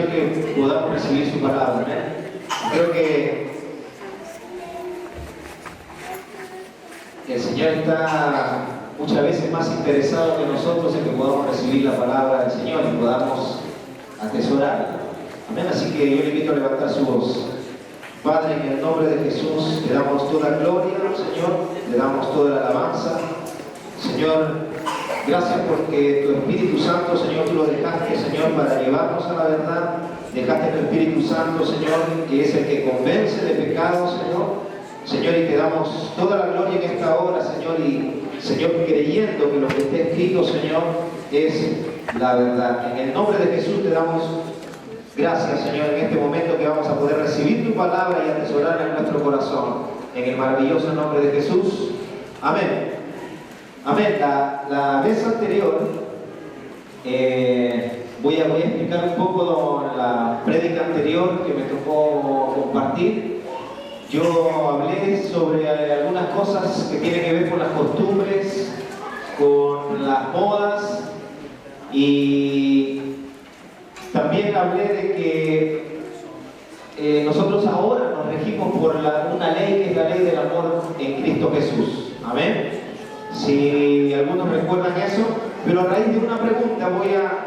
Señor que podamos recibir su palabra. Amén. Creo que el Señor está muchas veces más interesado que nosotros en que podamos recibir la palabra del Señor y podamos atesorarla. Amén. Así que yo le invito a levantar su voz. Padre, en el nombre de Jesús, te damos toda gloria, Señor, te damos toda la alabanza. Señor, gracias porque tu Espíritu Santo, Señor, tú lo dejaste, Señor, para llevarnos a la verdad. Dejaste tu Espíritu Santo, Señor, que es el que convence de pecado, Señor. Señor, y te damos toda la gloria en esta hora, Señor, y Señor, creyendo que lo que está escrito, Señor, es la verdad. En el nombre de Jesús te damos gracias, Señor, en este momento que vamos a poder recibir tu palabra y atesorarla en nuestro corazón. En el maravilloso nombre de Jesús. Amén. Amén. La vez anterior voy a explicar un poco la prédica anterior que me tocó compartir. Yo hablé sobre algunas cosas que tienen que ver con las costumbres, con las modas, y también hablé de que nosotros ahora nos regimos por una ley que es la ley del amor en Cristo Jesús. Amén. Si algunos recuerdan eso, pero a raíz de una pregunta voy a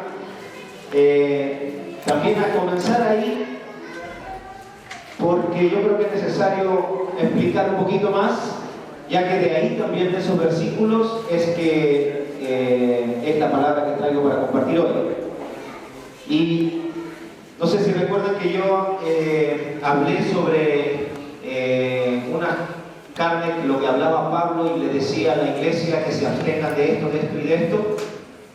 también a comenzar ahí, porque yo creo que es necesario explicar un poquito más, ya que de ahí también de esos versículos es que es la palabra que traigo para compartir hoy. Y no sé si recuerdan que yo hablé sobre una carne, lo que hablaba Pablo y le decía a la iglesia que se abstengan de esto y de esto,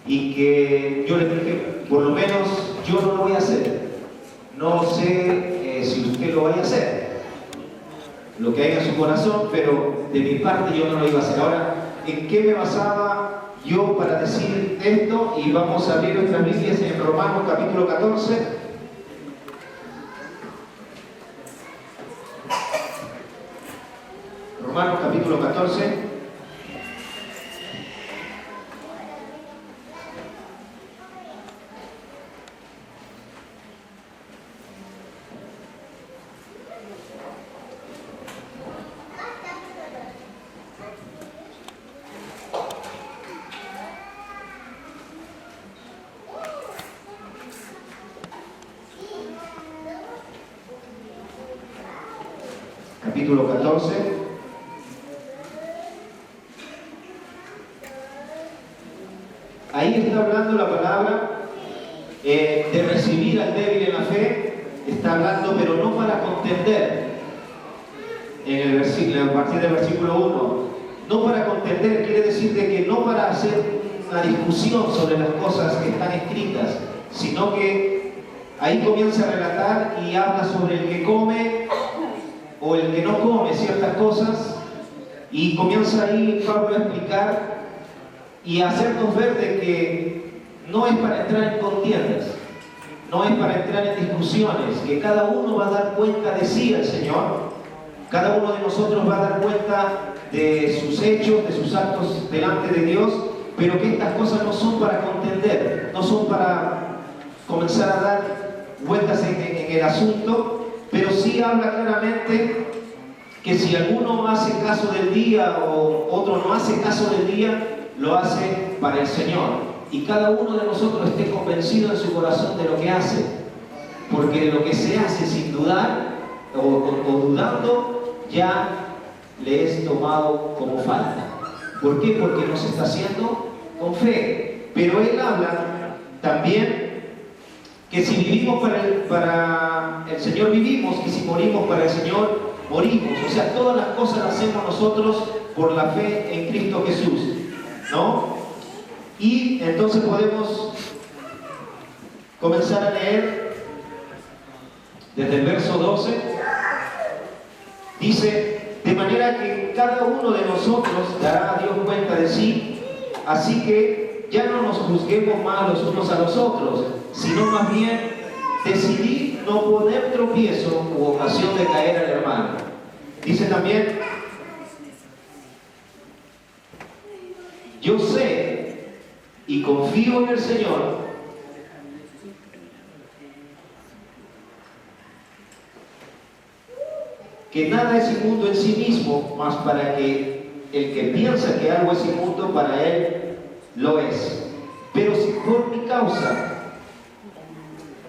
y que yo le dije, por lo menos yo no lo voy a hacer. No sé si usted lo vaya a hacer, lo que hay en su corazón, pero de mi parte yo no lo iba a hacer. Ahora, ¿en qué me basaba yo para decir esto? Y vamos a abrir nuestras Biblias en Romanos capítulo 14. Romanos capítulo 14. Capítulo 14. Ahí está hablando la palabra de recibir al débil en la fe. Está hablando, pero no para contender. En el versículo, a partir del versículo 1, no para contender, quiere decir de que no para hacer una discusión sobre las cosas que están escritas, sino que ahí comienza a relatar y habla sobre el que come o el que no come ciertas cosas, y comienza ahí Pablo a explicar y a hacernos ver de que no es para entrar en contiendas, no es para entrar en discusiones, que cada uno va a dar cuenta de sí al Señor, cada uno de nosotros va a dar cuenta de sus hechos, de sus actos delante de Dios, pero que estas cosas no son para contender, no son para comenzar a dar vueltas en el asunto, pero sí habla claramente que si alguno hace caso del día o otro no hace caso del día, lo hace para el Señor. Y cada uno de nosotros esté convencido en su corazón de lo que hace, porque lo que se hace sin dudar o dudando ya le es tomado como falta. ¿Por qué? Porque no se está haciendo con fe. Pero él habla también que si vivimos para el Señor vivimos, y si morimos para el Señor morimos. O sea, todas las cosas las hacemos nosotros por la fe en Cristo Jesús, ¿no? Y entonces podemos comenzar a leer desde el verso 12. Dice, de manera que cada uno de nosotros dará a Dios cuenta de sí, así que ya no nos juzguemos más los unos a los otros, sino más bien decidir no poner tropiezo u ocasión de caer al hermano. Dice también, yo sé y confío en el Señor que nada es inmundo en sí mismo, mas para que el que piensa que algo es inmundo, para él lo es. Pero si por mi causa,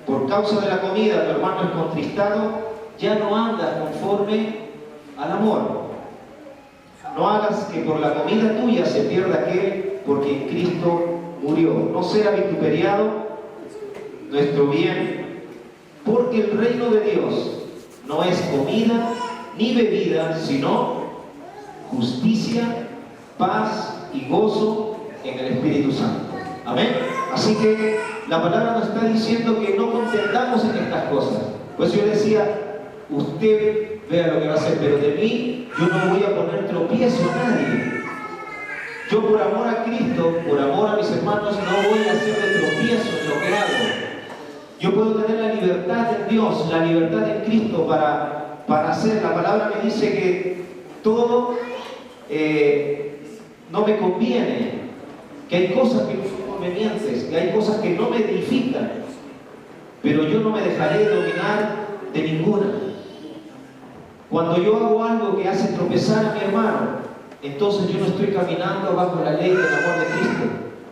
por causa de la comida, tu hermano es contristado, ya no andas conforme al amor. No hagas que por la comida tuya se pierda aquel por quien Cristo murió. No sea vituperiado nuestro bien, porque el reino de Dios no es comida ni bebida, sino justicia, paz y gozo en el Espíritu Santo. Amén. Así que la palabra nos está diciendo que no contentamos en estas cosas. Pues yo decía, usted vea lo que va a hacer, pero de mí yo no voy a poner tropiezo a nadie. Yo por amor a Cristo, por amor a mis hermanos, no voy a hacerle tropiezo en lo que hago. Yo puedo tener la libertad en Dios, la libertad en Cristo para hacer. La palabra me dice que todo no me conviene, que hay cosas que no son convenientes, que hay cosas que no me edifican, pero yo no me dejaré dominar de ninguna. Cuando yo hago algo que hace tropezar a mi hermano, entonces yo no estoy caminando bajo la ley del amor de Cristo.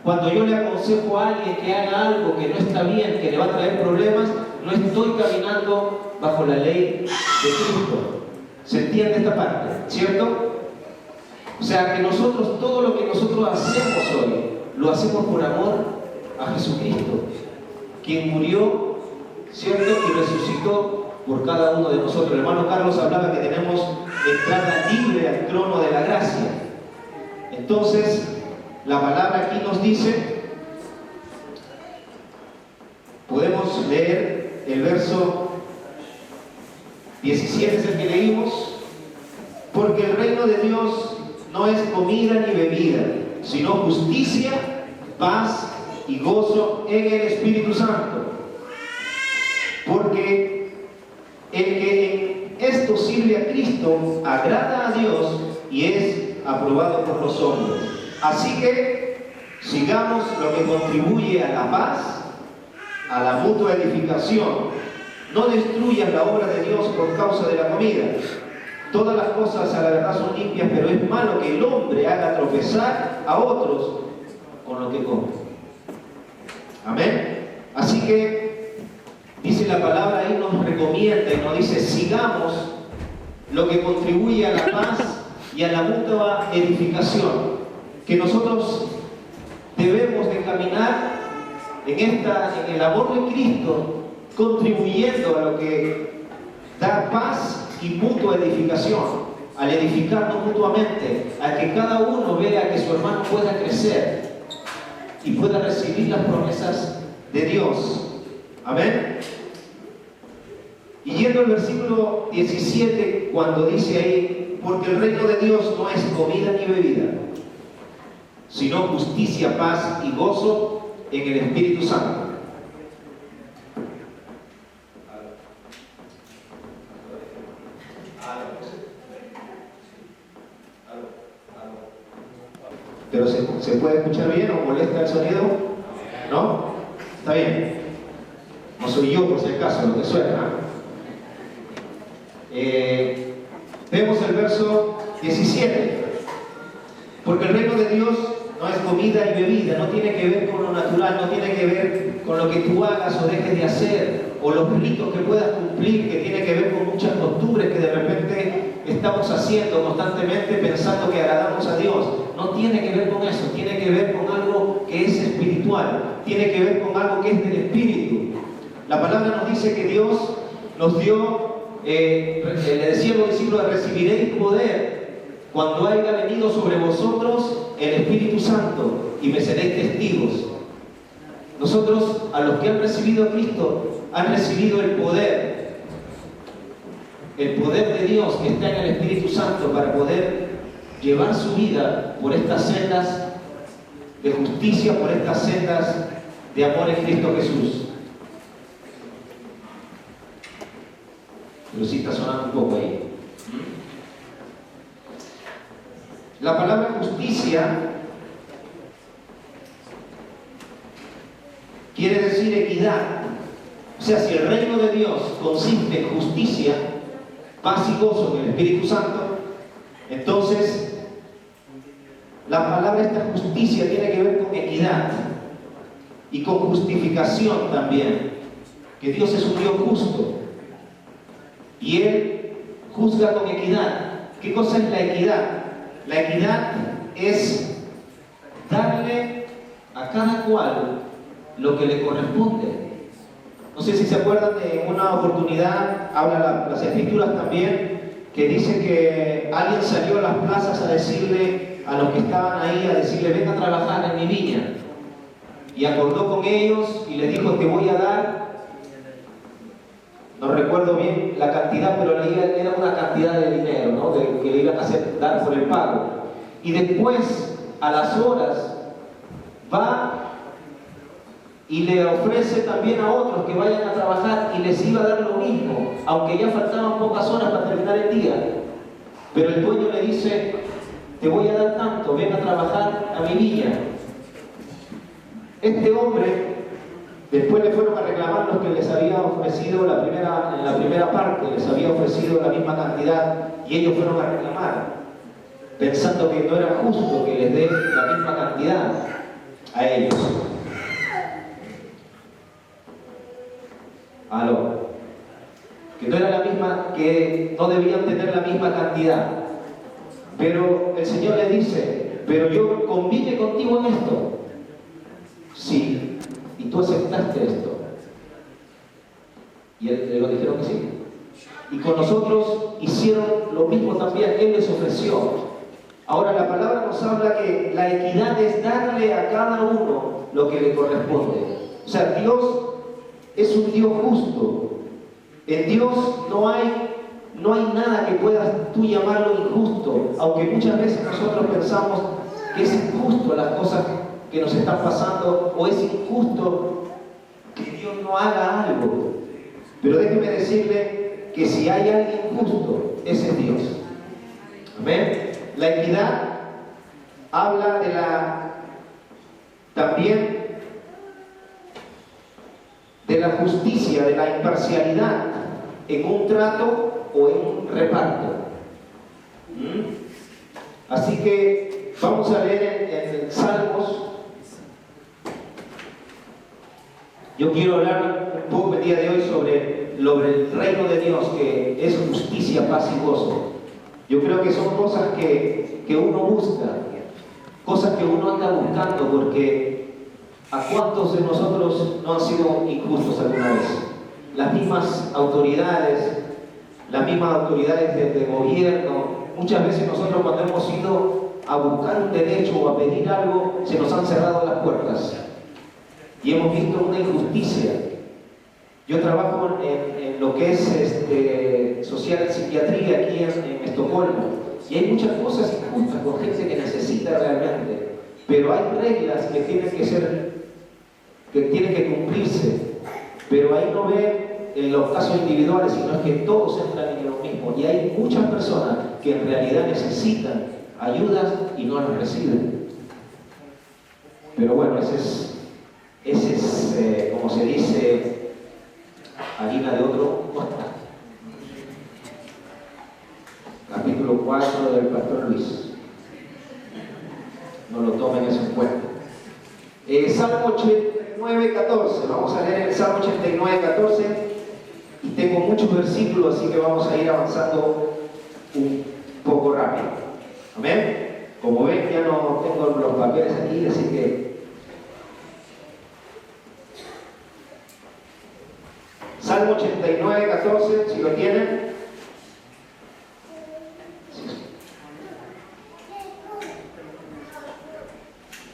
Cuando yo le aconsejo a alguien que haga algo que no está bien, que le va a traer problemas, no estoy caminando bajo la ley de Cristo. ¿Se entiende esta parte? ¿Cierto? O sea que nosotros, todo lo que nosotros hacemos hoy, lo hacemos por amor a Jesucristo, quien murió, ¿cierto? Y resucitó por cada uno de nosotros. El hermano Carlos hablaba que tenemos entrada libre al trono de la gracia. Entonces, la palabra aquí nos dice, podemos leer el verso 17, es el que leímos, porque el reino de Dios no es comida ni bebida, sino justicia, paz y gozo en el Espíritu Santo. Porque el que en esto sirve a Cristo agrada a Dios y es aprobado por los hombres. Así que sigamos lo que contribuye a la paz, a la mutua edificación. No destruyas la obra de Dios por causa de la comida. Todas las cosas a la verdad son limpias, pero es malo que el hombre haga tropezar a otros con lo que come. Amén. Así que dice la palabra ahí, nos recomienda y nos dice, sigamos lo que contribuye a la paz y a la mutua edificación. Que nosotros debemos de caminar en el amor de Cristo, contribuyendo a lo que da paz y mutua edificación, al edificarnos mutuamente, a que cada uno vea que su hermano pueda crecer y pueda recibir las promesas de Dios. Amén. Y yendo al versículo 17, cuando dice ahí, porque el reino de Dios no es comida ni bebida, sino justicia, paz y gozo en el Espíritu Santo. ¿Pero se puede escuchar bien o molesta el sonido? ¿No? Está bien. No soy yo, por si acaso, lo que suena. Vemos el verso 17. Porque el reino de Dios no es comida y bebida, no tiene que ver con lo natural, no tiene que ver con lo que tú hagas o dejes de hacer, o los ritos que puedas cumplir, que tiene que ver con muchas costumbres que de repente estamos haciendo constantemente pensando que agradamos a Dios. No tiene que ver con eso, tiene que ver con algo que es espiritual, tiene que ver con algo que es del Espíritu. La palabra nos dice que Dios nos dio, le decía a los discípulos, recibiréis poder cuando haya venido sobre vosotros el Espíritu Santo y me seréis testigos. Nosotros, a los que han recibido a Cristo, han recibido el poder de Dios que está en el Espíritu Santo para poder llevar su vida por estas sendas de justicia, por estas sendas de amor en Cristo Jesús. Pero sí está sonando un poco ahí. La palabra justicia quiere decir equidad. O sea, si el reino de Dios consiste en justicia, paz y gozo en el Espíritu Santo, entonces la palabra esta justicia tiene que ver con equidad y con justificación también, que Dios es un Dios justo y Él juzga con equidad. ¿Qué cosa es la equidad? La equidad es darle a cada cual lo que le corresponde. No sé si se acuerdan de una oportunidad, habla las Escrituras también, que dice que alguien salió a las plazas a decirle a los que estaban ahí, a decirle: ven a trabajar en mi viña. Y acordó con ellos y les dijo: te voy a dar, no recuerdo bien la cantidad, pero era una cantidad de dinero, ¿no?, que le iban a dar por el pago. Y después, a las horas, va y le ofrece también a otros que vayan a trabajar y les iba a dar lo mismo, aunque ya faltaban pocas horas para terminar el día. Pero el dueño le dice: te voy a dar tanto, ven a trabajar a mi viña. Este hombre, después le fueron a reclamar los que les había ofrecido en la primera parte, les había ofrecido la misma cantidad, y ellos fueron a reclamar, pensando que no era justo que les dé la misma cantidad a ellos. Que no era la misma, que no debían tener la misma cantidad. Pero el Señor le dice: pero yo convine contigo en esto. Sí, y tú aceptaste esto. Y le dijeron que sí. Y con nosotros hicieron lo mismo también, Él les ofreció. Ahora la palabra nos habla que la equidad es darle a cada uno lo que le corresponde. O sea, Dios es un Dios justo. En Dios no hay nada que puedas tú llamarlo injusto, aunque muchas veces nosotros pensamos que es injusto las cosas que nos están pasando, o es injusto que Dios no haga algo. Pero déjeme decirle que si hay alguien justo, ese es Dios. Amén. La equidad habla también de la justicia, de la imparcialidad en un trato o en un reparto. Así que vamos a leer en Salmos. Yo quiero hablar un poco el día de hoy sobre el reino de Dios, que es justicia, paz y gozo. Yo creo que son cosas que uno busca, cosas que uno anda buscando, porque ¿a cuántos de nosotros no han sido injustos alguna vez? Las mismas autoridades de gobierno, muchas veces nosotros cuando hemos ido a buscar un derecho o a pedir algo, se nos han cerrado las puertas y hemos visto una injusticia. Yo trabajo en lo que es social psiquiatría aquí en Estocolmo, y hay muchas cosas injustas con gente que necesita realmente, pero hay reglas que tienen que cumplirse, pero ahí no ve en los casos individuales, sino es que todos entran en lo mismo, y hay muchas personas que en realidad necesitan ayudas y no las reciben. Pero bueno, ese es como se dice, harina de otro costal. Capítulo 4 del Pastor Luis. No lo tomen eso en cuenta. Salmo 89, 14. Vamos a leer el Salmo 89, 14. Y tengo muchos versículos, así que vamos a ir avanzando un poco rápido. Amén. Como ven, ya no tengo los papeles aquí, así que Salmo 89, 14, si lo tienen.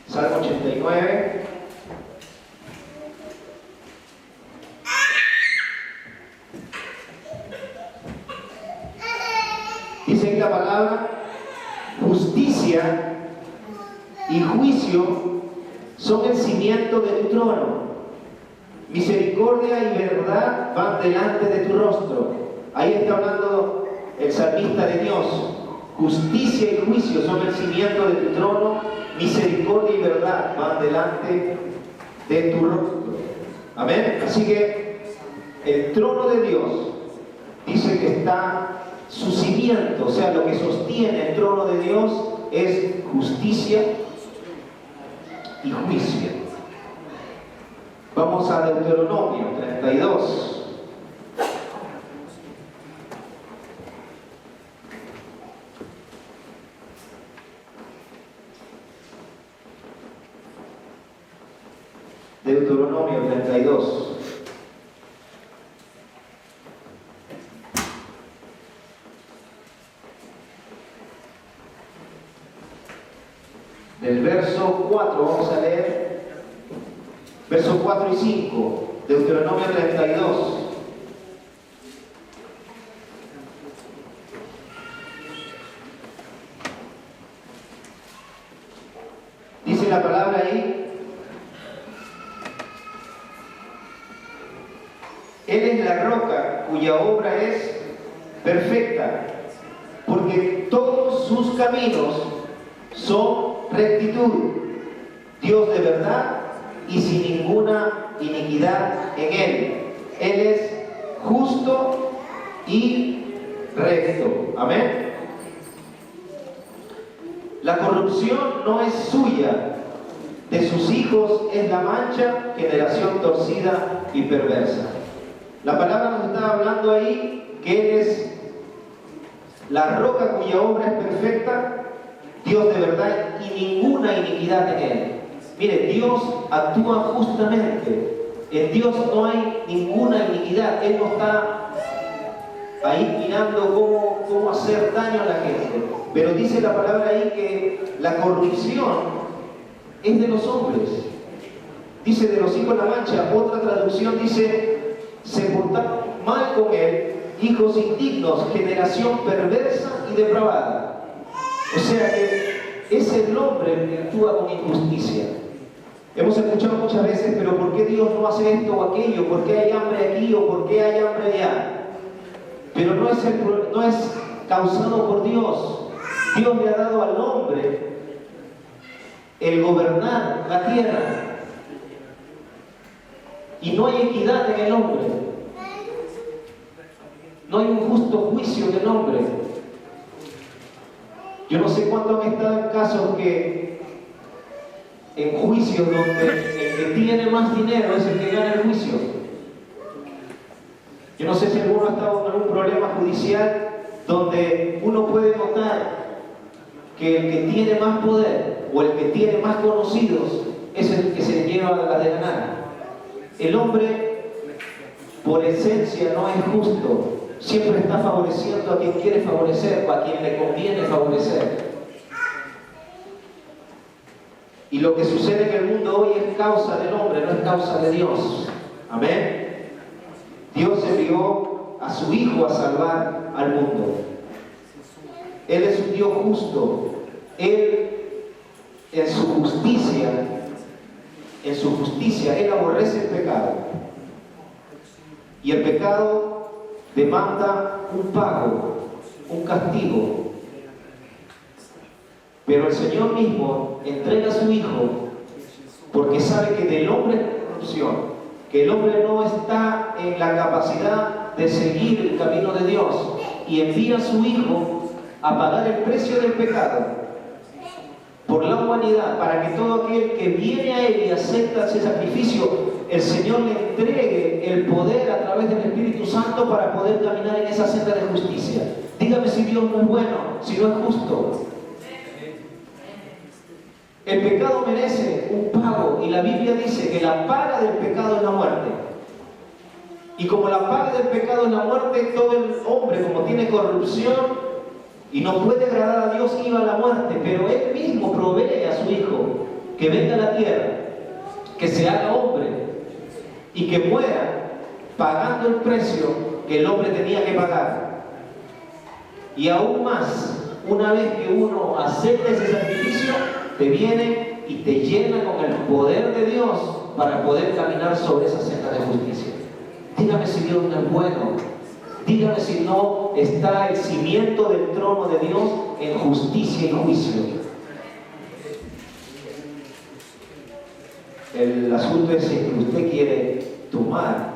Salmo 89. Dice aquí la palabra: justicia y juicio son el cimiento de tu trono. Misericordia y verdad van delante de tu rostro. Ahí está hablando el salmista de Dios. Justicia y juicio son el cimiento de tu trono. Misericordia y verdad van delante de tu rostro. Amén. Así que el trono de Dios dice que está su cimiento, o sea, lo que sostiene el trono de Dios es justicia y juicio. Vamos a Deuteronomio 32. Deuteronomio 32. Del verso 4 vamos a leer, versos 4 y 5, Deuteronomio 32. Dice la palabra ahí: Él es la roca cuya obra es perfecta, porque todos sus caminos son rectitud, Dios de verdad y sin ninguna iniquidad en Él. Él es justo y recto. Amén. La corrupción no es suya, de sus hijos es la mancha, generación torcida y perversa. La palabra nos está hablando ahí que Él es la roca cuya obra es perfecta, Dios de verdad y ninguna iniquidad en Él. Mire, Dios actúa justamente. En Dios no hay ninguna iniquidad. Él no está ahí mirando cómo hacer daño a la gente. Pero dice la palabra ahí que la corrupción es de los hombres. Dice de los hijos de la mancha. Otra traducción dice: se portaron mal con Él, hijos indignos, generación perversa y depravada. O sea que es el hombre que actúa con injusticia. Hemos escuchado muchas veces: pero ¿por qué Dios no hace esto o aquello? ¿Por qué hay hambre aquí o por qué hay hambre allá? Pero no es causado por Dios. Dios le ha dado al hombre el gobernar la tierra. Y no hay equidad en el hombre. No hay un justo juicio en el hombre. Yo no sé cuántos han estado en casos en juicios donde el que tiene más dinero es el que gana el juicio. Yo no sé si alguno ha estado en algún problema judicial donde uno puede notar que el que tiene más poder o el que tiene más conocidos es el que se lleva la de ganar. El hombre, por esencia, no es justo. Siempre está favoreciendo a quien quiere favorecer o a quien le conviene favorecer. Y lo que sucede en el mundo hoy es causa del hombre, no es causa de Dios. Amén. Dios envió a su Hijo a salvar al mundo. Él es un Dios justo. Él, en su justicia, Él aborrece el pecado. Y el pecado demanda un pago, un castigo. Pero el Señor mismo entrega a su Hijo porque sabe que del hombre es corrupción, que el hombre no está en la capacidad de seguir el camino de Dios, y envía a su Hijo a pagar el precio del pecado por la humanidad, para que todo aquel que viene a Él y acepta ese sacrificio, el Señor le entregue el poder a través del Espíritu Santo para poder caminar en esa senda de justicia. Dígame si Dios no es bueno, si no es justo. El pecado merece un pago, y la Biblia dice que la paga del pecado es la muerte. Y como la paga del pecado es la muerte, todo el hombre, como tiene corrupción y no puede agradar a Dios, iba a la muerte. Pero Él mismo provee a su Hijo que venga a la tierra, que se haga hombre y que muera pagando el precio que el hombre tenía que pagar. Y aún más, una vez que uno acepta ese sacrificio, te viene y te llena con el poder de Dios para poder caminar sobre esa senda de justicia. Dígame si Dios no es bueno. Dígame si no está el cimiento del trono de Dios en justicia y juicio. El asunto es si usted quiere tomar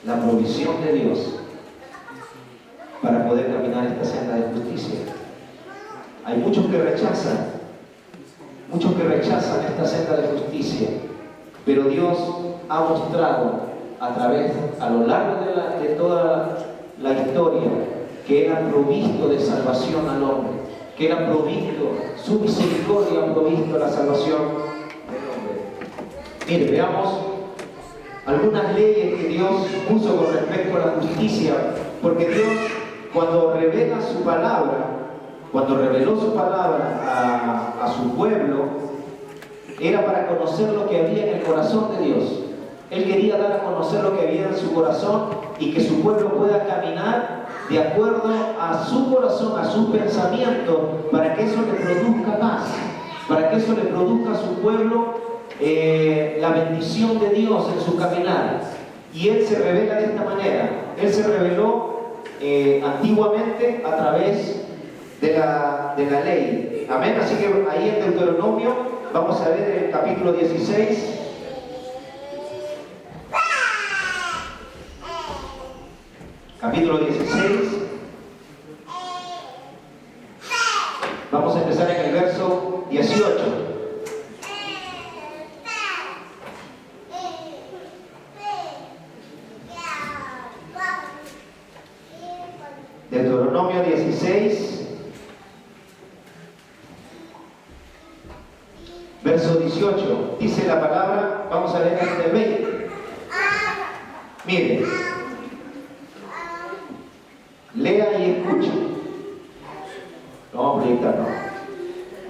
la provisión de Dios para poder caminar Hay muchos que rechazan esta senda de justicia, pero Dios ha mostrado a lo largo de toda la historia, que Él ha provisto de salvación al hombre, que Él ha provisto, su misericordia ha provisto la salvación del hombre. Mire, veamos algunas leyes que Dios puso con respecto a la justicia, porque Dios, cuando revela su palabra, cuando reveló su palabra a su pueblo, era para conocer lo que había en el corazón de Dios. Él quería dar a conocer lo que había en su corazón y que su pueblo pueda caminar de acuerdo a su corazón, a su pensamiento, para que eso le produzca paz, para que eso le produzca a su pueblo la bendición de Dios en su caminar. Y Él se revela de esta manera. Él se reveló antiguamente a través de la ley. Amén. Así que ahí en Deuteronomio vamos a ver el capítulo 16. Capítulo 16. Vamos a empezar en el verso 18. Deuteronomio 16, verso 18. Dice la palabra, vamos a leer hasta el 20. Miren, lea y escuche. Lo vamos a proyectar, ¿no?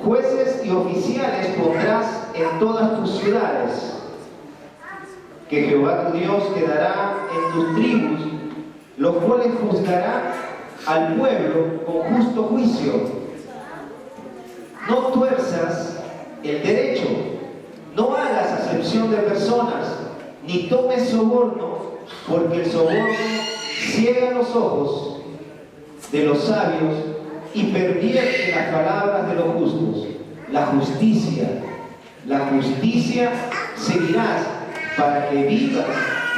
Jueces y oficiales pondrás en todas tus ciudades, que Jehová tu Dios te dará en tus tribus, los cuales juzgarán al pueblo con justo juicio. No tuerzas el derecho, no hagas acepción de personas, ni tomes soborno, porque el soborno ciega los ojos de los sabios y pervierte las palabras de los justos. La justicia seguirás para que vivas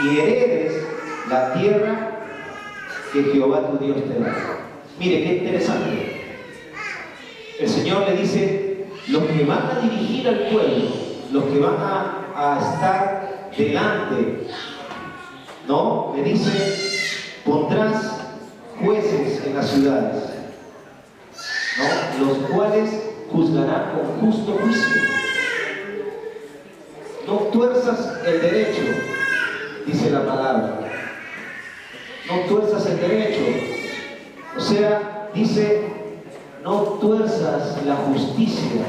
y heredes la tierra que Jehová tu Dios te da. Mire qué interesante. El Señor le dice, los que van a dirigir al pueblo, los que van a estar delante, ¿no? Le dice, pondrás jueces en las ciudades, ¿no? Los cuales juzgarán con justo juicio. No tuerzas el derecho, dice la palabra. No tuerzas el derecho. O sea, dice, no tuerzas la justicia.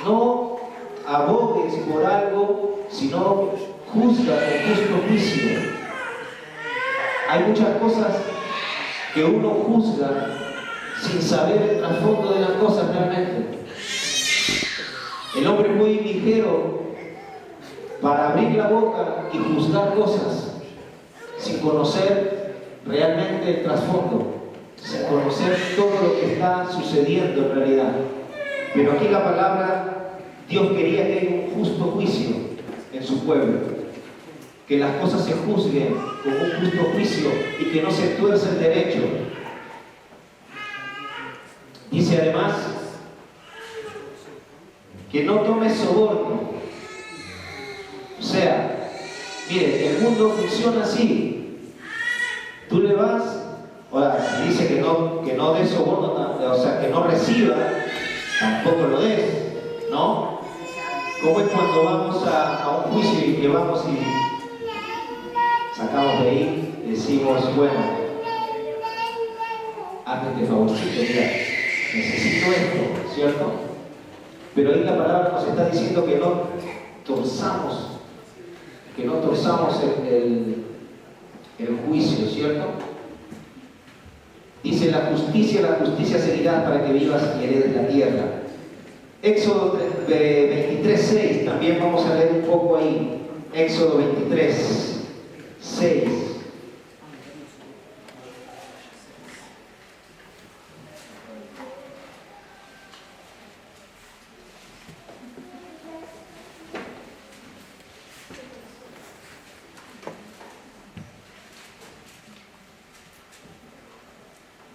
No abogues por algo, sino juzga con justo juicio. Hay muchas cosas que uno juzga sin saber el trasfondo de las cosas realmente. El hombre es muy ligero para abrir la boca y juzgar cosas sin conocer realmente el trasfondo, sin conocer todo lo que está sucediendo en realidad. Pero aquí la palabra, Dios quería que haya un justo juicio en su pueblo, que las cosas se juzguen con un justo juicio y que no se tuerza el derecho. Dice además que no tomes soborno. O sea, mire, el mundo funciona así. Tú le vas, ahora, si dice que no des soborno, o sea, que no reciba, tampoco lo des, ¿no? Como es cuando vamos a un juicio y que vamos y sacamos de ahí y decimos, bueno, hazme este favorcito, mira, necesito esto, ¿cierto? Pero ahí la palabra nos está diciendo que no torzamos el juicio, ¿cierto? Dice la justicia seguirá para que vivas y heredes la tierra. Éxodo 23:6, también vamos a leer un poco ahí. Éxodo 23:6.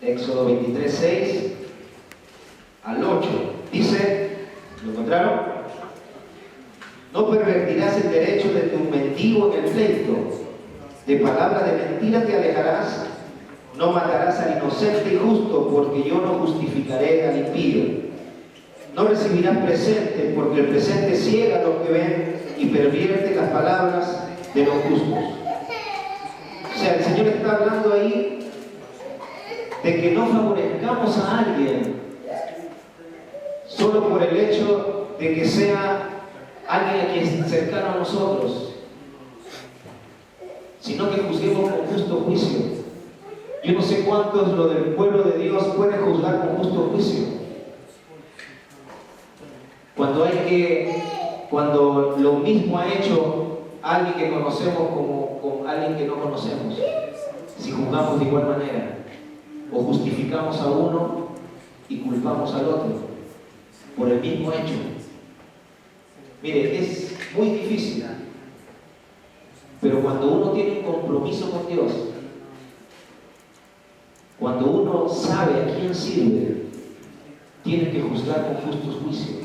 Éxodo 23, 6 al 8. Dice, ¿lo encontraron? No pervertirás el derecho de tu mendigo en el pleito. De palabra de mentira te alejarás. No matarás al inocente y justo, porque yo no justificaré al impío. No recibirás presente, porque el presente ciega a los que ven y pervierte las palabras de los justos. O sea, el Señor está hablando ahí de que no favorezcamos a alguien solo por el hecho de que sea alguien que es cercano a nosotros, sino que juzguemos con justo juicio. Yo no sé cuántos lo del pueblo de Dios pueden juzgar con justo juicio. Cuando lo mismo ha hecho alguien que conocemos como con alguien que no conocemos, si juzgamos de igual manera, o justificamos a uno y culpamos al otro por el mismo hecho. Mire, es muy difícil, pero cuando uno tiene un compromiso con Dios, cuando uno sabe a quién sirve, tiene que juzgar con justos juicios.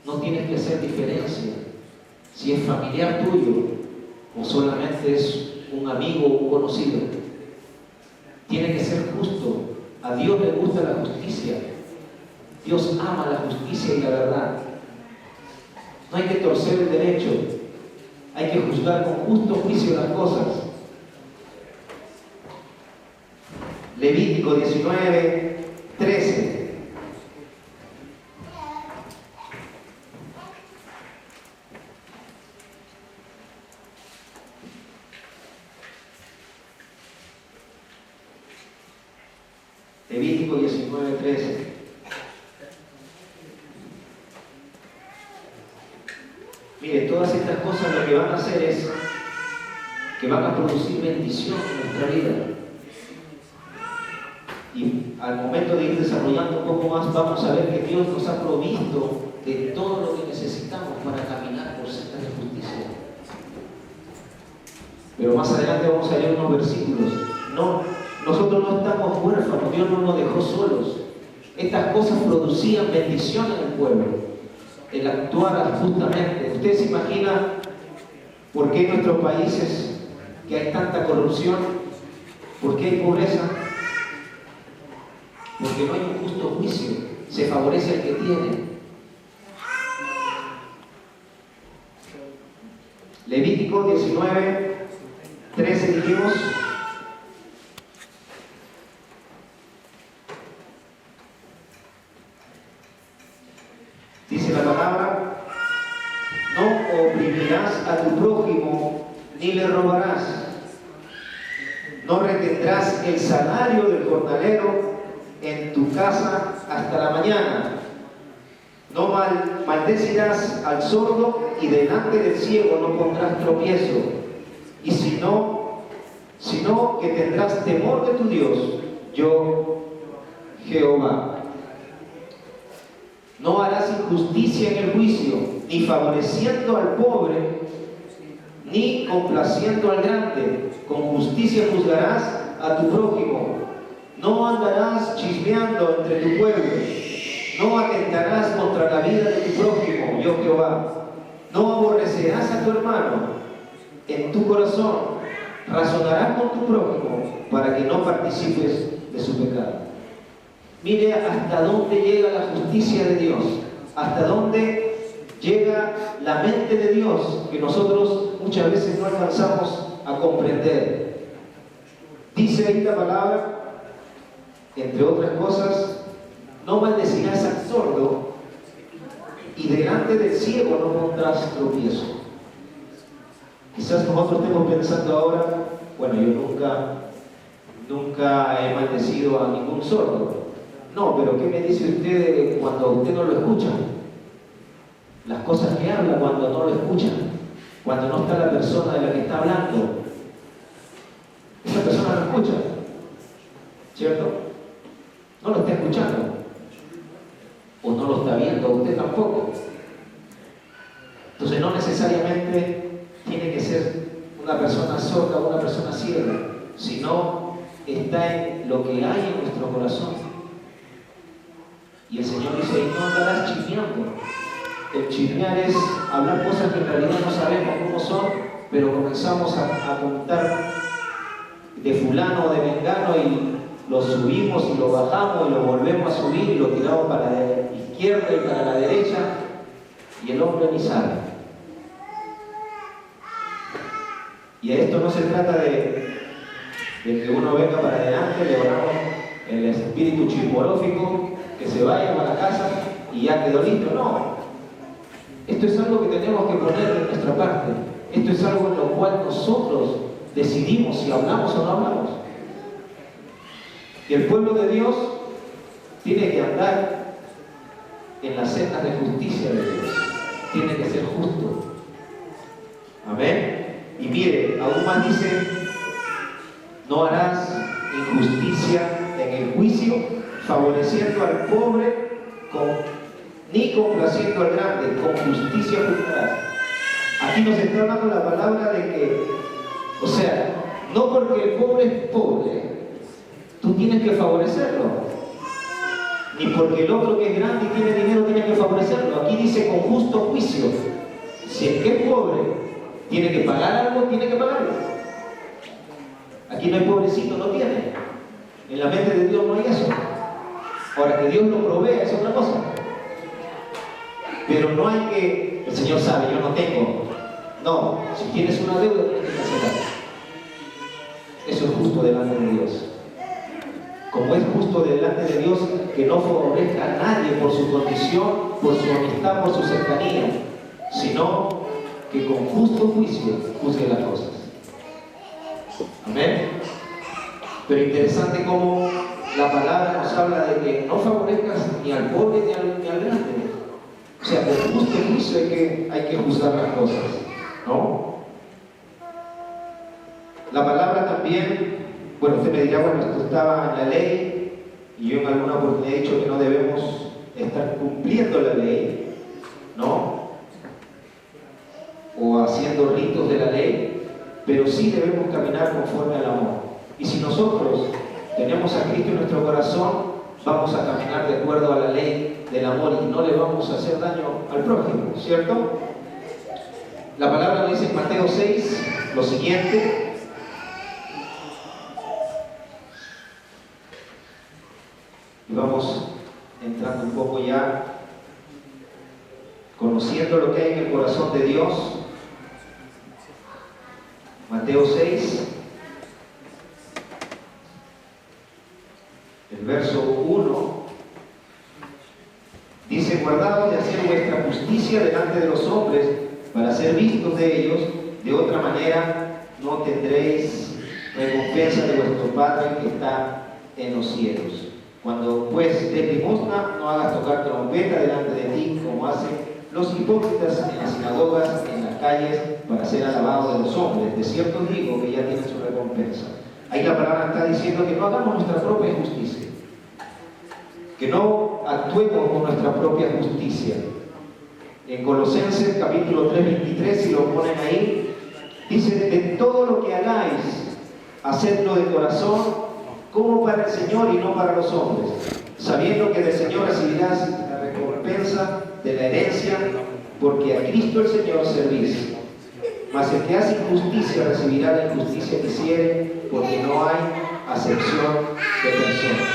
No tienes que hacer diferencia si es familiar tuyo o solamente es un amigo o un conocido. Tiene que ser justo. A Dios le gusta la justicia. Dios ama la justicia y la verdad. No hay que torcer el derecho. Hay que juzgar con justo juicio las cosas. Levítico 19, 13. Levítico 19, 13. Mire, todas estas cosas lo que van a hacer es que van a producir bendición en nuestra vida. Y al momento de ir desarrollando un poco más, vamos a ver que Dios nos ha provisto de todo lo que necesitamos para caminar por sendas de justicia. Pero más adelante vamos a leer unos versículos. Nosotros no estamos huérfanos, Dios no nos dejó solos. Estas cosas producían bendición en el pueblo, el actuar justamente. ¿Usted se imagina por qué en nuestros países que hay tanta corrupción? ¿Por qué hay pobreza? Porque no hay un justo juicio, se favorece al que tiene. Levítico 19, 13 dijimos. Dice la palabra: no oprimirás a tu prójimo ni le robarás. No retendrás el salario del jornalero en tu casa hasta la mañana. No maldecirás al sordo y delante del ciego no pondrás tropiezo. Y sino que tendrás temor de tu Dios, yo Jehová. No harás injusticia en el juicio, ni favoreciendo al pobre, ni complaciendo al grande. Con justicia juzgarás a tu prójimo. No andarás chismeando entre tu pueblo. No atentarás contra la vida de tu prójimo, yo Jehová. No aborrecerás a tu hermano en tu corazón. Razonarás con tu prójimo para que no participes de su pecado. Mire hasta dónde llega la justicia de Dios, hasta dónde llega la mente de Dios, que nosotros muchas veces no alcanzamos a comprender. Dice ahí la palabra, entre otras cosas: no maldecirás al sordo y delante del ciego no pondrás tropiezo. Quizás nosotros estemos pensando ahora, bueno, yo nunca he maldecido a ningún sordo. No, pero ¿qué me dice usted cuando usted no lo escucha? Las cosas que habla cuando no lo escucha, cuando no está la persona de la que está hablando. Esa persona no escucha, ¿cierto? No lo está escuchando, o no lo está viendo, usted tampoco. Entonces no necesariamente tiene que ser una persona sorda o una persona ciega, sino está en lo que hay en nuestro corazón. Y el Señor dice, y no andarás chismeando. El chismear es hablar cosas que en realidad no sabemos cómo son, pero comenzamos a contar de fulano o de mengano y lo subimos y lo bajamos y lo volvemos a subir y lo tiramos para la izquierda y para la derecha y el hombre ni sabe. Y a esto no se trata de que uno venga para adelante, le oramos el espíritu chisporófico, que se vaya para la casa y ya quedó listo. No. Esto es algo que tenemos que poner de nuestra parte. Esto es algo en lo cual nosotros decidimos si hablamos o no hablamos. Y el pueblo de Dios tiene que andar en las sendas de justicia de Dios. Tiene que ser justo. Amén. Y mire, aún más dice, no harás injusticia en el juicio, favoreciendo al pobre ni complaciendo al grande, con justicia juzgarás. Aquí nos está dando la palabra de que, o sea, no porque el pobre es pobre, tú tienes que favorecerlo. Ni porque el otro que es grande y tiene dinero tienes que favorecerlo. Aquí dice con justo juicio. Si el que es pobre tiene que pagar algo, tiene que pagarlo. Aquí no hay pobrecito, no tiene. En la mente de Dios no hay eso. Ahora, que Dios lo provea es otra cosa. Pero no hay que, el Señor sabe, yo no tengo. No, si tienes una deuda, tienes que cancelar. Eso es justo delante de Dios. Como es justo delante de Dios que no favorezca a nadie por su condición, por su amistad, por su cercanía, sino que con justo juicio juzgue las cosas. Amén. Pero interesante cómo la palabra nos habla de que no favorezcas ni al pobre ni al grande. O sea, con justo juicio hay que juzgar las cosas, ¿no? La palabra también, bueno, usted me dirá, bueno, esto estaba en la ley y yo en alguna oportunidad he dicho que no debemos estar cumpliendo la ley, ¿no? O haciendo ritos de la ley, pero sí debemos caminar conforme al amor. Y si nosotros tenemos a Cristo en nuestro corazón, vamos a caminar de acuerdo a la ley del amor y no le vamos a hacer daño al prójimo, ¿cierto? La palabra dice en Mateo 6 lo siguiente. Y vamos entrando un poco ya, conociendo lo que hay en el corazón de Dios. Mateo 6, el verso 1, dice, guardaos de hacer vuestra justicia delante de los hombres, para ser vistos de ellos, de otra manera no tendréis recompensa de vuestro Padre que está en los cielos. Cuando pues des limosna, no hagas tocar trompeta delante de ti, como hacen los hipócritas en las sinagogas, en las calles, para ser alabados de los hombres. De cierto digo que ya tienen su recompensa. Ahí la palabra está diciendo que no hagamos nuestra propia justicia, que no actuemos con nuestra propia justicia. En Colosenses capítulo 3:23, si lo ponen ahí, dice, de todo lo que hagáis, hacedlo de corazón, como para el Señor y no para los hombres, sabiendo que del Señor recibirás la recompensa de la herencia, porque a Cristo el Señor servís. Mas el que hace injusticia recibirá la injusticia que hiciere, porque no hay acepción de personas.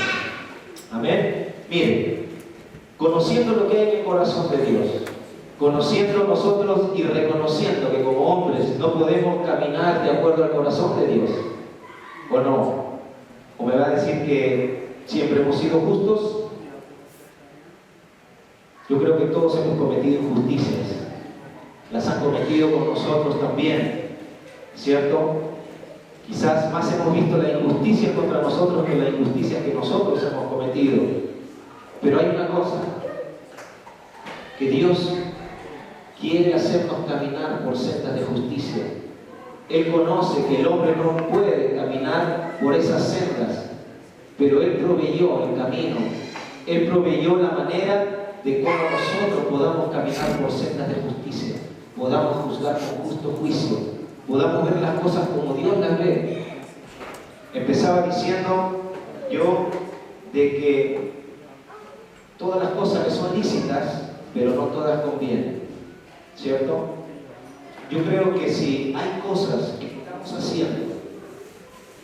Amén. Miren, conociendo lo que hay en el corazón de Dios, conociendo nosotros y reconociendo que como hombres no podemos caminar de acuerdo al corazón de Dios, ¿o no? ¿O me va a decir que siempre hemos sido justos? Yo creo que todos hemos cometido injusticias. Las han cometido con nosotros también, ¿cierto? Quizás más hemos visto la injusticia contra nosotros que la injusticia que nosotros hemos cometido. Pero hay una cosa, que Dios quiere hacernos caminar por sendas de justicia. Él conoce que el hombre no puede caminar por esas sendas, pero Él proveyó el camino, Él proveyó la manera de cómo nosotros podamos caminar por sendas de justicia, podamos juzgar con justo juicio, podamos ver las cosas como Dios las ve. Empezaba diciendo yo de que todas las cosas que son lícitas, pero no todas convienen, ¿cierto? Yo creo que si hay cosas que estamos haciendo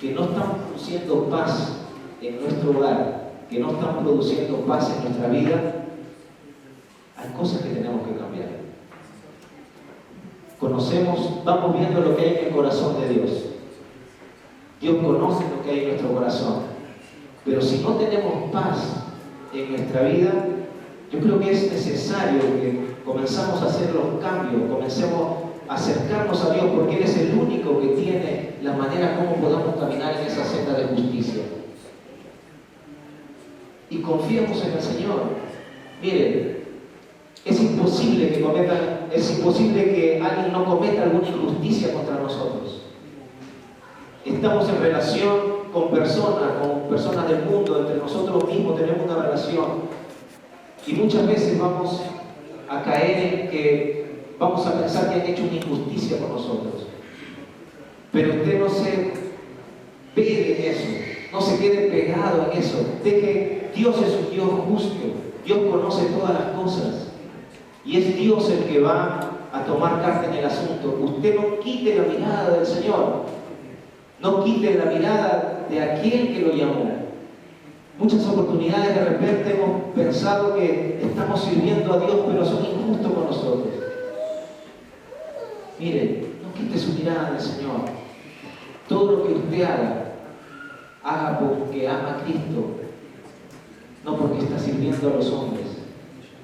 que no están produciendo paz en nuestro hogar, que no están produciendo paz en nuestra vida, hay cosas que tenemos que cambiar. Vamos viendo lo que hay en el corazón de Dios. Dios conoce lo que hay en nuestro corazón. Pero si no tenemos paz en nuestra vida, yo creo que es necesario que comenzamos a hacer los cambios, comencemos a acercarnos a Dios, porque Él es el único que tiene la manera como podamos caminar en esa senda de justicia. Y confiemos en el Señor. Miren, es imposible que alguien no cometa alguna injusticia contra nosotros. Estamos en relación con personas del mundo, entre nosotros mismos tenemos una relación. Y muchas veces vamos a caer en que vamos a pensar que han hecho una injusticia con nosotros. Pero usted no se pegue en eso, no se quede pegado en eso. Deje, Dios es un Dios justo, Dios conoce todas las cosas. Y es Dios el que va a tomar carta en el asunto. Usted no quite la mirada del Señor. No quite la mirada de aquel que lo llamó. Muchas oportunidades de repente hemos pensado que estamos sirviendo a Dios, pero son injustos con nosotros. Mire, no quite su mirada del Señor. Todo lo que usted haga porque ama a Cristo, no porque está sirviendo a los hombres.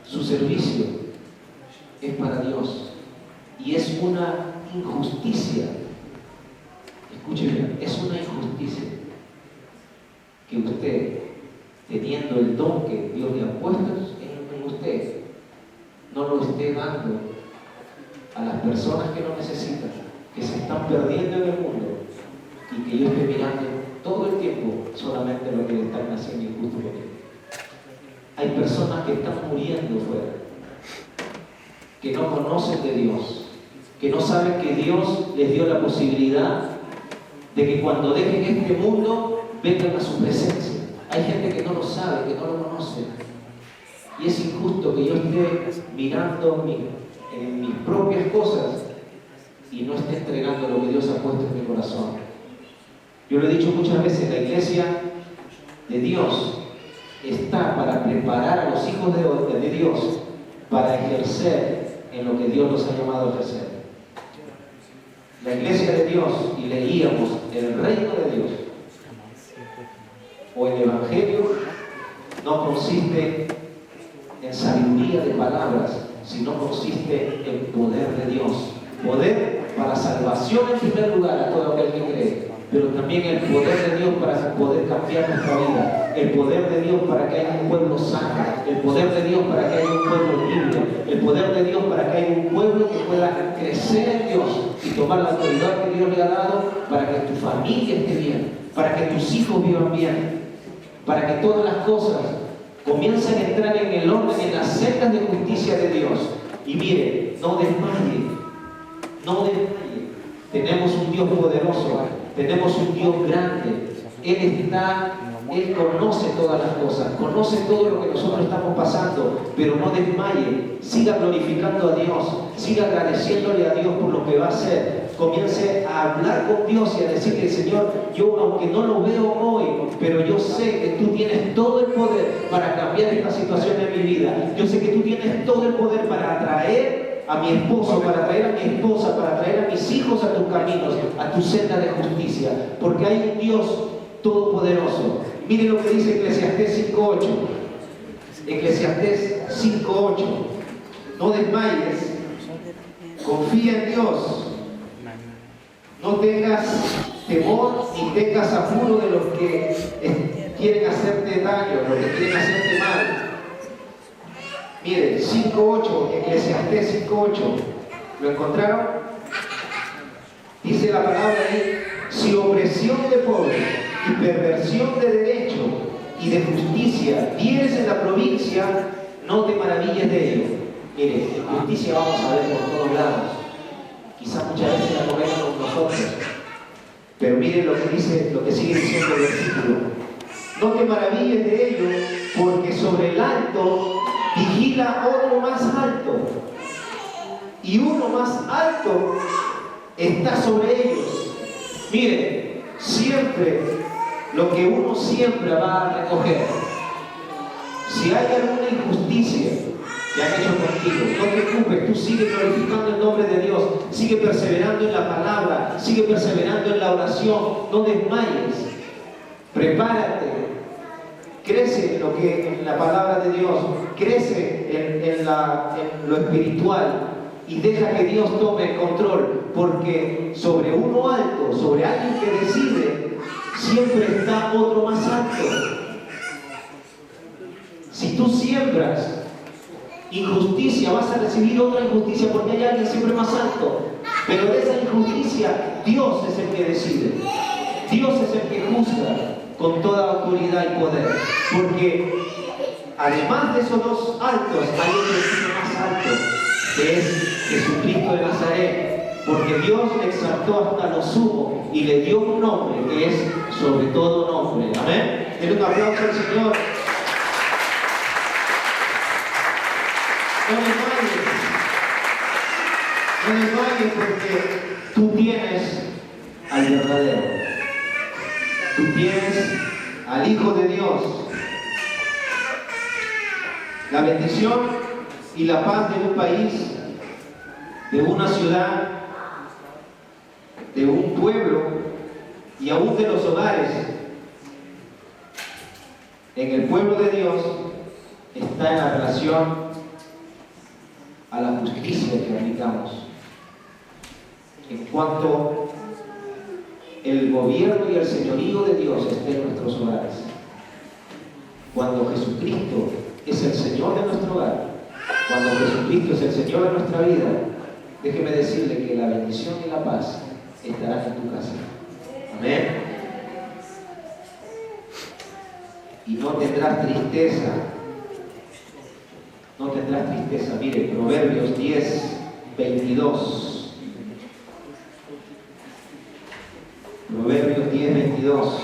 Su servicio es para Dios. Y es una injusticia. Escuche bien, es una injusticia que usted, teniendo el don que Dios le ha puesto en usted, no lo esté dando a las personas que lo necesitan, que se están perdiendo en el mundo, y que yo esté mirando todo el tiempo solamente lo que le están haciendo injusto con él. Hay personas que están muriendo fuera, que no conocen de Dios, que no saben que Dios les dio la posibilidad de que cuando dejen este mundo vengan a su presencia. Hay gente que no lo sabe, que no lo conoce. Y es injusto que yo esté mirando en mis propias cosas y no esté entregando lo que Dios ha puesto en mi corazón. Yo lo he dicho muchas veces, la iglesia de Dios está para preparar a los hijos de Dios para ejercer en lo que Dios los ha llamado a ejercer. La iglesia de Dios, y leíamos, el reino de Dios o el evangelio no consiste en sabiduría de palabras, sino consiste en poder de Dios. Poder para salvación en primer lugar a todo aquel que cree, pero también el poder de Dios para poder cambiar nuestra vida, el poder de Dios para que haya un pueblo sano, el poder de Dios para que haya un pueblo libre, el poder de Dios para que haya un pueblo que pueda crecer en Dios y tomar la autoridad que Dios le ha dado para que tu familia esté bien, para que tus hijos vivan bien, para que todas las cosas comiencen a entrar en el orden, en las sendas de justicia de Dios. Y mire, no desmaye, no desmaye. Tenemos un Dios poderoso, tenemos un Dios grande. Él conoce todas las cosas, conoce todo lo que nosotros estamos pasando, pero no desmaye. Siga glorificando a Dios, siga agradeciéndole a Dios por lo que va a hacer. Comience a hablar con Dios y a decirle: Señor, yo aunque no lo veo hoy, pero yo sé que tú tienes todo el poder para cambiar esta situación en mi vida. Yo sé que tú tienes todo el poder para atraer a mi esposo, para traer a mi esposa, para traer a mis hijos a tus caminos, a tu senda de justicia, porque hay un Dios todopoderoso. Mire lo que dice Eclesiastés 5:8. Eclesiastés 5:8. No desmayes, confía en Dios. No tengas temor ni tengas apuro de los que quieren hacerte daño, los que quieren hacerte mal. Mire, 5:8, Eclesiastés 5:8. ¿Lo encontraron? Dice la palabra ahí: si opresión de pobre y perversión de derecho y de justicia vieres en la provincia, no te maravilles de ello. Mire, justicia vamos a ver por todos lados. Quizás muchas veces la comemos con nosotros. Pero miren lo que dice, lo que sigue diciendo el versículo. No te maravilles de ello, porque sobre el alto vigila otro más alto, y uno más alto está sobre ellos. Miren, siempre lo que uno siembra va a recoger. Si hay alguna injusticia que han hecho contigo, no te preocupes, tú sigue glorificando el nombre de Dios, sigue perseverando en la palabra, sigue perseverando en la oración, no desmayes, prepárate, crece en la palabra de Dios, crece en lo espiritual y deja que Dios tome el control, porque sobre uno alto, sobre alguien que decide, siempre está otro más alto. Si tú siembras injusticia, vas a recibir otra injusticia, porque hay alguien siempre más alto. Pero de esa injusticia, Dios es el que decide. Dios es el que juzga con toda autoridad y poder. Porque además de esos dos altos, hay otro signo más alto, que es Jesucristo de Nazaret. Porque Dios le exaltó hasta lo sumo y le dio un nombre que es sobre todo nombre. Amén. Denle un aplauso al Señor. No desmayes porque tú tienes al verdadero. Tú tienes al Hijo de Dios. La bendición y la paz de un país, de una ciudad, de un pueblo y aún de los hogares en el pueblo de Dios está en la relación a la justicia que aplicamos. En cuanto el gobierno y el señorío de Dios esté en nuestros hogares, cuando Jesucristo es el Señor de nuestro hogar, cuando Jesucristo es el Señor de nuestra vida, déjeme decirle que la bendición y la paz estarán en tu casa. Amén. Y no tendrás tristeza. No tendrás tristeza. Mire, Proverbios 10, 22. Proverbios 10, 22.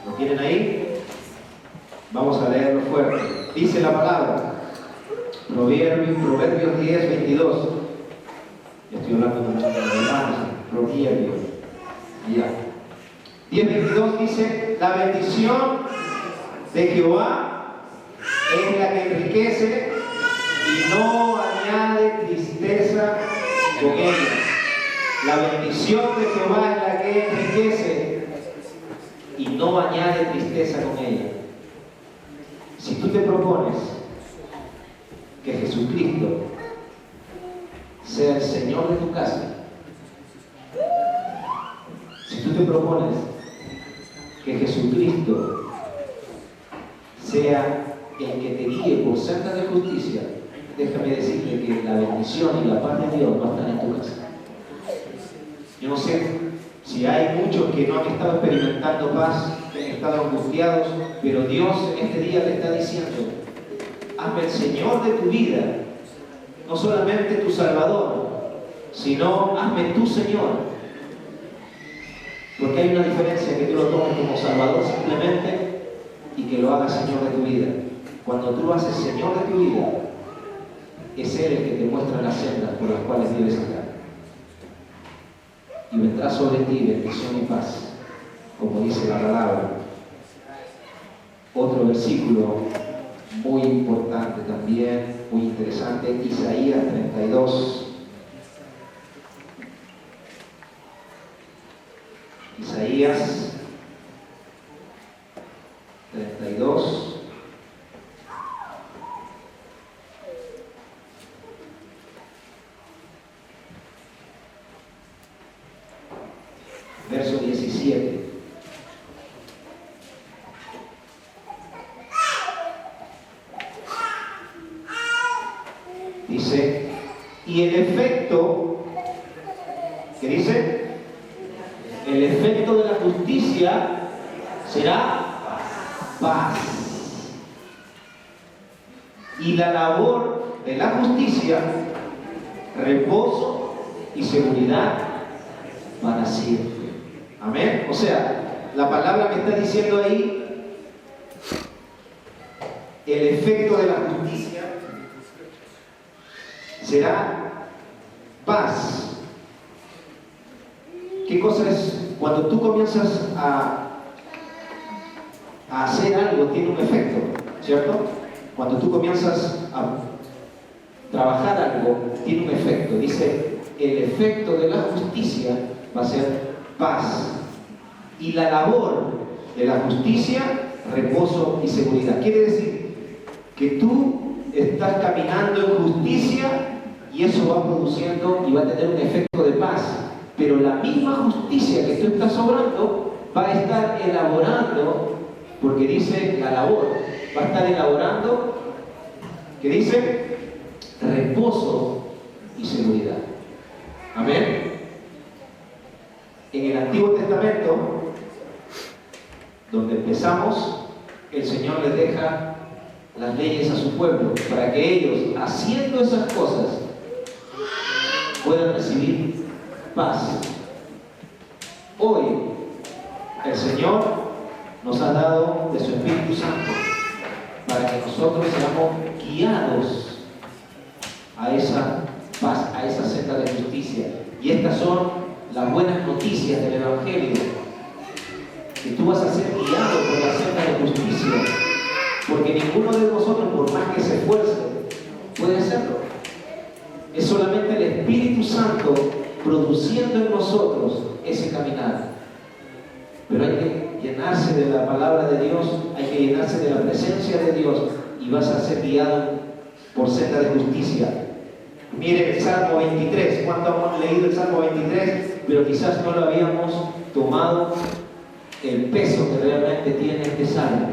¿Lo tienen ahí? Vamos a leerlo fuerte. Dice la palabra. Proverbios 10, 22. Estoy hablando con los hermanos. Proverbios. Ya. 10, 22 dice: la bendición de Jehová es la que enriquece y no añade tristeza con ella. La bendición de Jehová es la que enriquece y no añade tristeza con ella. Si tú te propones que Jesucristo sea el Señor de tu casa, si tú te propones que Jesucristo sea el que te guíe por senda de justicia, déjame decirle que la bendición y la paz de Dios va a estar en tu casa. Yo no sé si hay muchos que no han estado experimentando paz, que han estado angustiados, pero Dios en este día te está diciendo: hazme el Señor de tu vida, no solamente tu Salvador, sino hazme tu Señor. Porque hay una diferencia que tú lo tomes como Salvador simplemente y que lo hagas Señor de tu vida. Cuando tú lo haces Señor de tu vida, es Él el que te muestra las sendas por las cuales debes andar. Y vendrá sobre ti bendición y paz, como dice la palabra. Otro versículo muy importante también, muy interesante, Isaías 32. Isaías 32. Verso 17. Dice: y el efecto, ¿qué dice? El efecto de la justicia será paz. Y la labor de la justicia, reposo y seguridad para siempre. Amén. O sea, la palabra que está diciendo ahí, el efecto de la justicia será paz. ¿Qué cosa es? Cuando tú comienzas a hacer algo, tiene un efecto, ¿cierto? Cuando tú comienzas a trabajar algo, tiene un efecto. Dice, el efecto de la justicia va a ser paz. Y la labor de la justicia, reposo y seguridad. Quiere decir que tú estás caminando en justicia y eso va produciendo y va a tener un efecto de paz. Pero la misma justicia que tú estás obrando va a estar elaborando, porque dice la labor, va a estar elaborando, que dice reposo y seguridad. Amén. En el Antiguo Testamento, donde empezamos, el Señor les deja las leyes a su pueblo para que ellos, haciendo esas cosas, puedan recibir paz. Hoy el Señor nos ha dado de su Espíritu Santo para que nosotros seamos guiados a esa paz, a esa senda de justicia. Y estas son las buenas noticias del Evangelio, que tú vas a ser guiado por la senda de justicia, porque ninguno de nosotros, por más que se esfuerce, puede hacerlo. Es solamente el Espíritu Santo produciendo en nosotros ese caminar. Pero hay que llenarse de la palabra de Dios, hay que llenarse de la presencia de Dios y vas a ser guiado por senda de justicia. Mire el Salmo 23, ¿cuánto hemos leído el Salmo 23? Pero quizás no lo habíamos tomado el peso que realmente tiene este Salmo.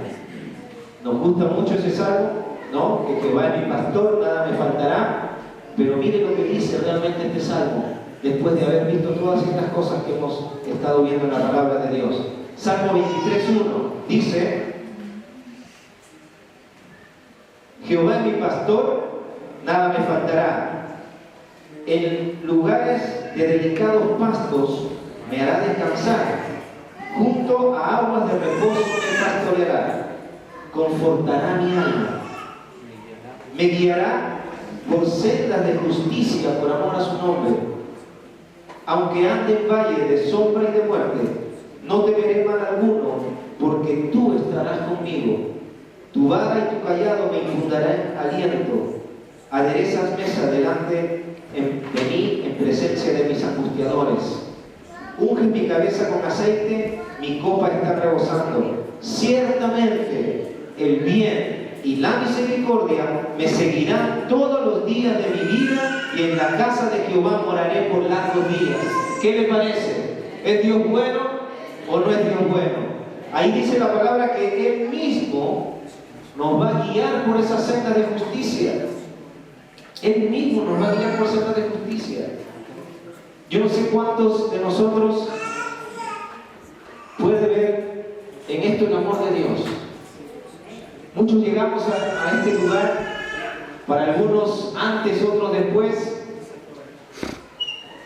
Nos gusta mucho ese Salmo, ¿no? Que Jehová es mi pastor, nada me faltará. Pero mire lo que dice realmente este Salmo, después de haber visto todas estas cosas que hemos estado viendo en la palabra de Dios. Salmo 23:1 dice: Jehová es mi pastor, nada me faltará. En lugares de delicados pastos me hará descansar, junto a aguas de reposo me pastoreará, confortará mi alma, me guiará por sendas de justicia por amor a su nombre. Aunque ande en valle de sombra y de muerte, no temeré mal alguno, porque tú estarás conmigo. Tu vara y tu callado me infundarán aliento. Aderezas mesa delante de mí en presencia de mis angustiadores. Unges mi cabeza con aceite, mi copa está rebosando. Ciertamente el bien y la misericordia me seguirán todos los días de mi vida, y en la casa de Jehová moraré por largos días. ¿Qué le parece? ¿Es Dios bueno o no es Dios bueno? Ahí dice la palabra que Él mismo nos va a guiar por esa senda de justicia. Él mismo nos va a guiar por senda de justicia. Yo no sé cuántos de nosotros puede ver en esto el amor de Dios. Muchos llegamos a este lugar, para algunos antes, otros después.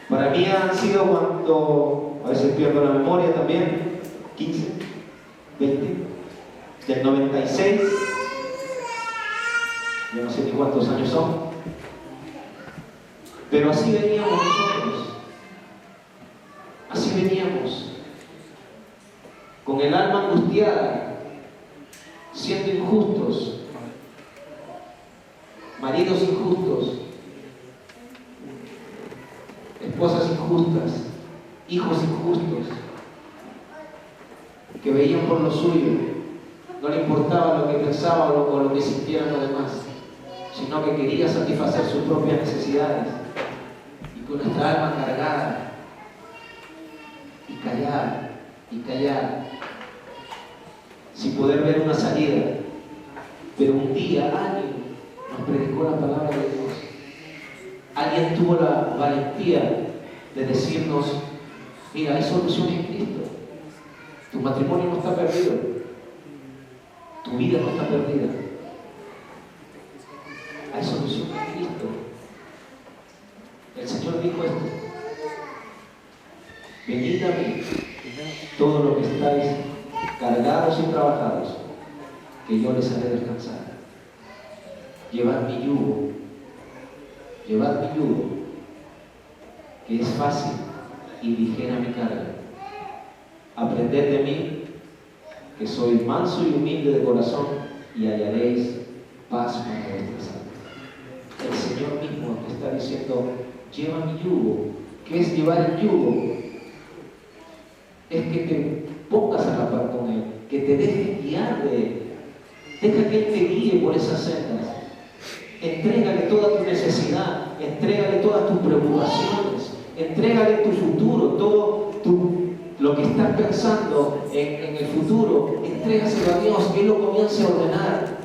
Para mí han sido, cuando a veces pierdo la memoria también, 15, 20, del 96, yo no sé ni cuántos años son, pero así veníamos nosotros, así veníamos, con el alma angustiada, siendo injustos, maridos injustos, esposas injustas, hijos injustos, que veían por lo suyo, no le importaba lo que pensaba o lo que sintieran los demás, sino que quería satisfacer sus propias necesidades, y con nuestra alma cargada, y callar, sin poder ver una salida. Pero un día alguien nos predicó la palabra de Dios. Alguien tuvo la valentía de decirnos: mira, hay solución en Cristo. Tu matrimonio no está perdido. Tu vida no está perdida. Hay solución en Cristo. El Señor dijo esto: venid a mí, todos los que estáis cargados y trabajados, que yo les haré descansar. Llevad mi yugo, que es fácil y ligera mi carga. Aprended de mí, que soy manso y humilde de corazón, y hallaréis paz para vuestras almas. El Señor mismo te está diciendo: lleva mi yugo. ¿Qué es llevar el yugo? Es que te pongas a la par con Él, que te dejes guiar de Él. Deja que Él te guíe por esas sendas. Entrégale toda tu necesidad, entrégale todas tus preocupaciones, entrégale tu futuro, todo lo que estás pensando en el futuro, entrégaselo a Dios, que Él lo comience a ordenar.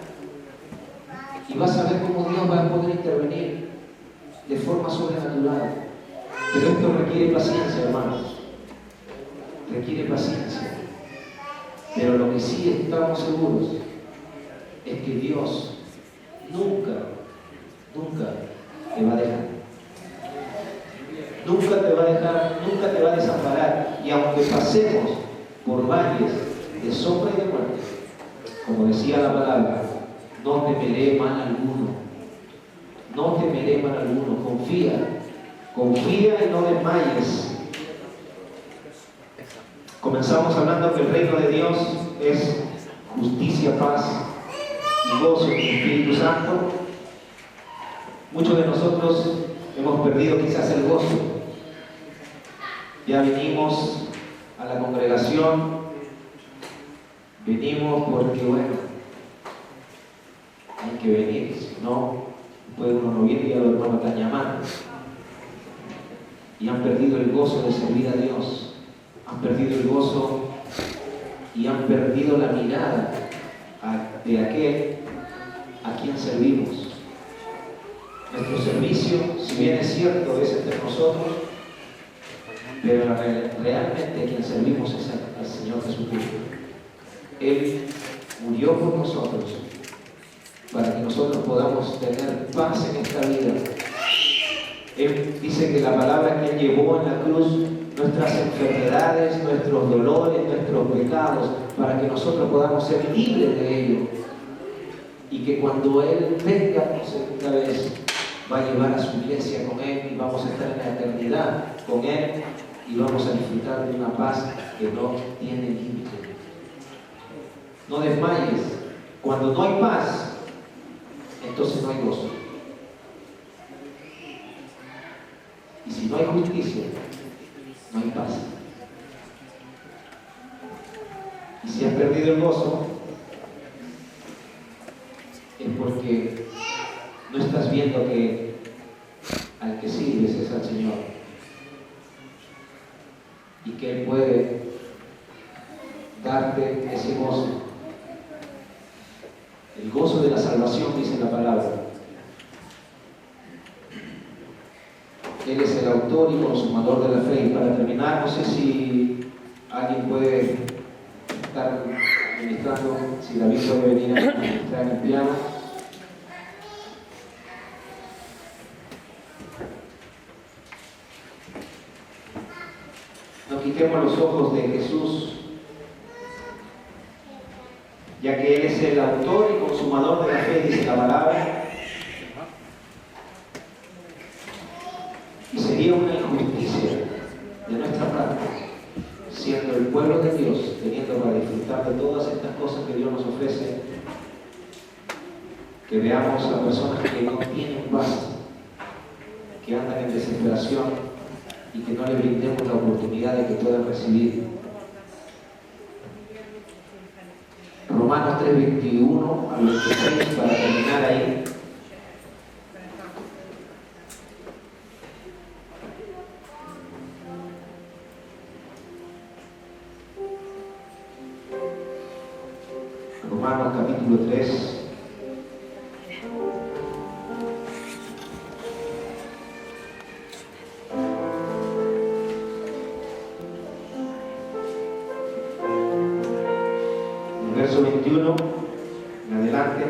Y vas a ver cómo Dios va a poder intervenir de forma sobrenatural. Pero esto requiere paciencia, hermanos. Requiere paciencia. Pero lo que sí estamos seguros es que Dios nunca te va a dejar. Nunca te va a dejar, nunca te va a desamparar. Y aunque pasemos por valles de sombra y de muerte, como decía la palabra, no temeré mal alguno. No temeré mal alguno. Confía y no desmayes. Comenzamos hablando que el reino de Dios es justicia, paz y gozo en el Espíritu Santo. Muchos de nosotros hemos perdido quizás el gozo. Ya venimos a la congregación, venimos porque, bueno, hay que venir, si no, puede uno no venir y a los hermanos están llamando. Y han perdido el gozo de servir a Dios, han perdido el gozo y han perdido la mirada de aquel a quien servimos. Nuestro servicio, si bien es cierto, es entre nosotros, pero realmente quien servimos es al Señor Jesucristo. Él murió por nosotros para que nosotros podamos tener paz en esta vida. Él dice que la palabra que Él llevó en la cruz, nuestras enfermedades, nuestros dolores, nuestros pecados, para que nosotros podamos ser libres de ello. Y que cuando Él venga por segunda vez, va a llevar a su iglesia con Él y vamos a estar en la eternidad con Él y vamos a disfrutar de una paz que no tiene límite. No desmayes. Cuando no hay paz, entonces no hay gozo. Y si no hay justicia, no hay paz. Y si has perdido el gozo, es porque no estás viendo que al que sirves es al Señor y que Él puede darte ese gozo. El gozo de la salvación, dice la palabra. Él es el autor y consumador de la fe. Y para terminar, no sé si alguien puede estar ministrando, si David puede venir a ministrar en el piano. No quitemos los ojos de Jesús, ya que Él es el autor y consumador de la fe, dice la palabra. Y sería una injusticia de nuestra parte, siendo el pueblo de Dios, teniendo para disfrutar de todas estas cosas que Dios nos ofrece, que veamos a personas que no tienen paz, que andan en desesperación, y que no le brindemos la oportunidad de que puedan recibir. Romanos 3:21 al 26, para terminar ahí. Romanos capítulo 3. Verso 21, en adelante.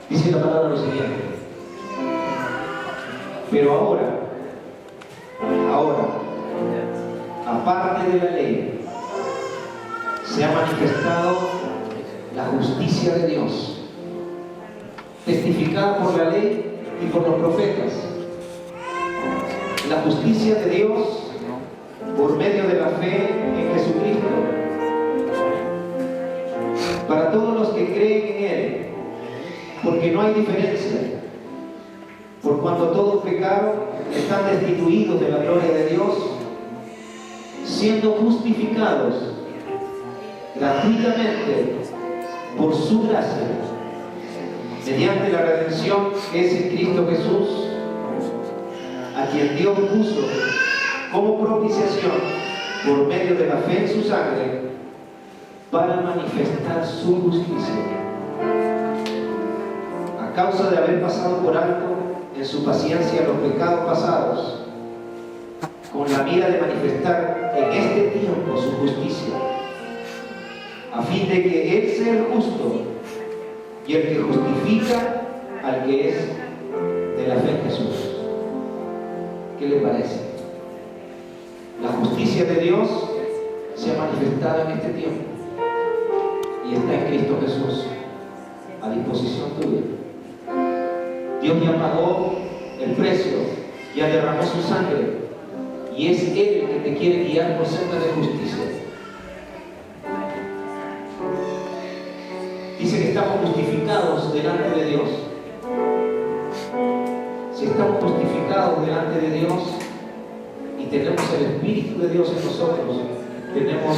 Dice la palabra lo siguiente: pero ahora, aparte de la ley, se ha manifestado la justicia de Dios, testificada por la ley y por los profetas. La justicia de Dios por medio de la fe en Jesucristo, para todos los que creen en Él, porque no hay diferencia, por cuanto todos pecaron, están destituidos de la gloria de Dios, siendo justificados gratuitamente por su gracia, mediante la redención que es en Cristo Jesús, a quien Dios puso como propiciación por medio de la fe en su sangre, para manifestar su justicia, a causa de haber pasado por alto en su paciencia los pecados pasados, con la mira de manifestar en este tiempo su justicia, a fin de que Él sea el justo y el que justifica al que es de la fe en Jesús. ¿Qué le parece? La justicia de Dios se ha manifestado en este tiempo y está en Cristo Jesús, a disposición tuya. Dios ya pagó el precio, ya derramó su sangre, y es Él el que te quiere guiar por senda de justicia. Dice que estamos justificados delante de Dios. Si estamos justificados delante de Dios y tenemos el Espíritu de Dios en nosotros, tenemos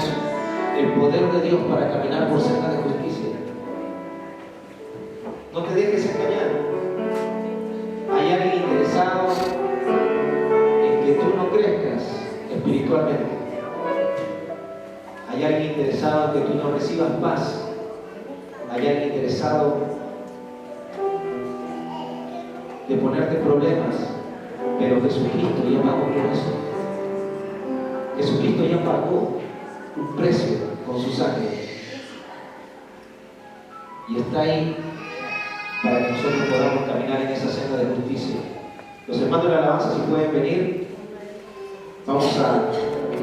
el poder de Dios para caminar por senda de justicia. No te dejes engañar. Hay alguien interesado en que tú no crezcas espiritualmente. Hay alguien interesado en que tú no recibas paz. Hay alguien interesado de ponerte problemas, pero Jesucristo ya pagó por eso. Jesucristo ya pagó un precio con su sangre y está ahí para que nosotros podamos caminar en esa senda de justicia. Los hermanos de la alabanza, si pueden venir, vamos a